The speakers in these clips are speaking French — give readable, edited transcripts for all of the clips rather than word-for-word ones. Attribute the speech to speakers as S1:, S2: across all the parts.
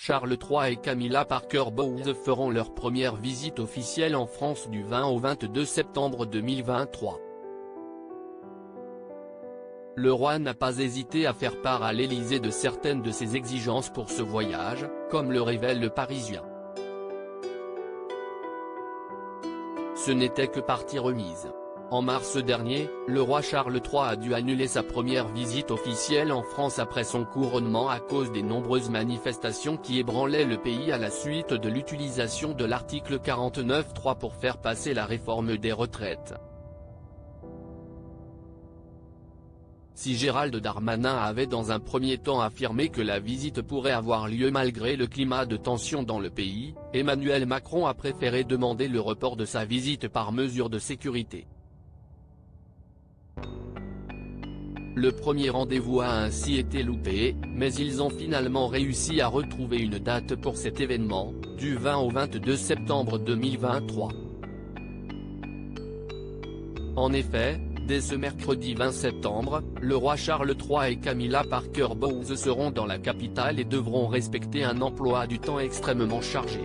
S1: Charles III et Camilla Parker Bowles feront leur première visite officielle en France du 20 au 22 septembre 2023. Le roi n'a pas hésité à faire part à l'Élysée de certaines de ses exigences pour ce voyage, comme le révèle Le Parisien. Ce n'était que partie remise. En mars dernier, le roi Charles III a dû annuler sa première visite officielle en France après son couronnement à cause des nombreuses manifestations qui ébranlaient le pays à la suite de l'utilisation de l'article 49.3 pour faire passer la réforme des retraites. Si Gérald Darmanin avait dans un premier temps affirmé que la visite pourrait avoir lieu malgré le climat de tension dans le pays, Emmanuel Macron a préféré demander le report de sa visite par mesure de sécurité. Le premier rendez-vous a ainsi été loupé, mais ils ont finalement réussi à retrouver une date pour cet événement, du 20 au 22 septembre 2023. En effet, dès ce mercredi 20 septembre, le roi Charles III et Camilla Parker Bowles seront dans la capitale et devront respecter un emploi du temps extrêmement chargé.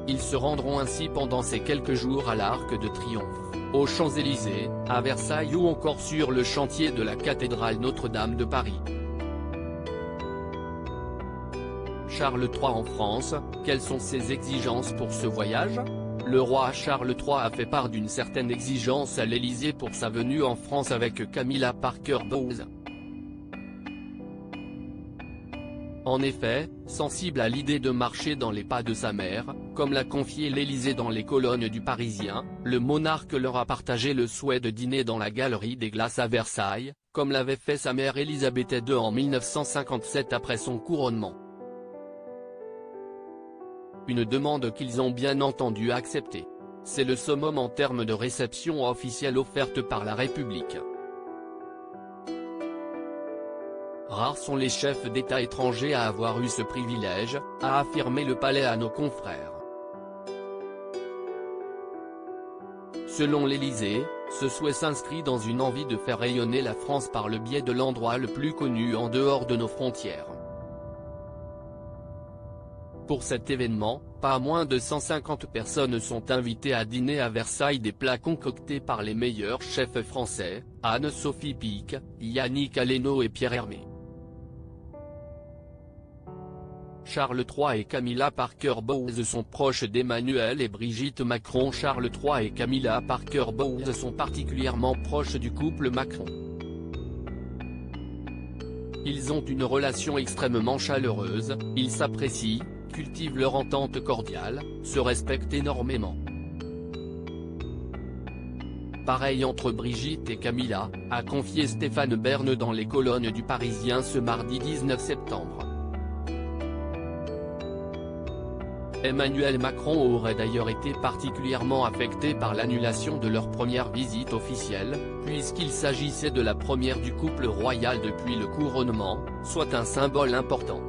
S1: Ils se rendront ainsi pendant ces quelques jours à l'Arc de Triomphe, aux Champs-Élysées, à Versailles ou encore sur le chantier de la cathédrale Notre-Dame de Paris. Charles III en France, quelles sont ses exigences pour ce voyage ? Le roi Charles III a fait part d'une certaine exigence à l'Élysée pour sa venue en France avec Camilla Parker Bowles. En effet, sensible à l'idée de marcher dans les pas de sa mère, comme l'a confié l'Élysée dans les colonnes du Parisien, le monarque leur a partagé le souhait de dîner dans la Galerie des Glaces à Versailles, comme l'avait fait sa mère Élisabeth II en 1957 après son couronnement. Une demande qu'ils ont bien entendu accepter. C'est le summum en termes de réception officielle offerte par la République. Rares sont les chefs d'État étrangers à avoir eu ce privilège, a affirmé le palais à nos confrères. Selon l'Élysée, ce souhait s'inscrit dans une envie de faire rayonner la France par le biais de l'endroit le plus connu en dehors de nos frontières. Pour cet événement, pas moins de 150 personnes sont invitées à dîner à Versailles, des plats concoctés par les meilleurs chefs français, Anne-Sophie Pic, Yannick Aleno et Pierre Hermé. Charles III et Camilla Parker Bowles sont proches d'Emmanuel et Brigitte Macron. Charles III et Camilla Parker Bowles sont particulièrement proches du couple Macron. Ils ont une relation extrêmement chaleureuse, ils s'apprécient, cultivent leur entente cordiale, se respectent énormément. Pareil entre Brigitte et Camilla, a confié Stéphane Bern dans les colonnes du Parisien ce mardi 19 septembre. Emmanuel Macron aurait d'ailleurs été particulièrement affecté par l'annulation de leur première visite officielle, puisqu'il s'agissait de la première du couple royal depuis le couronnement, soit un symbole important.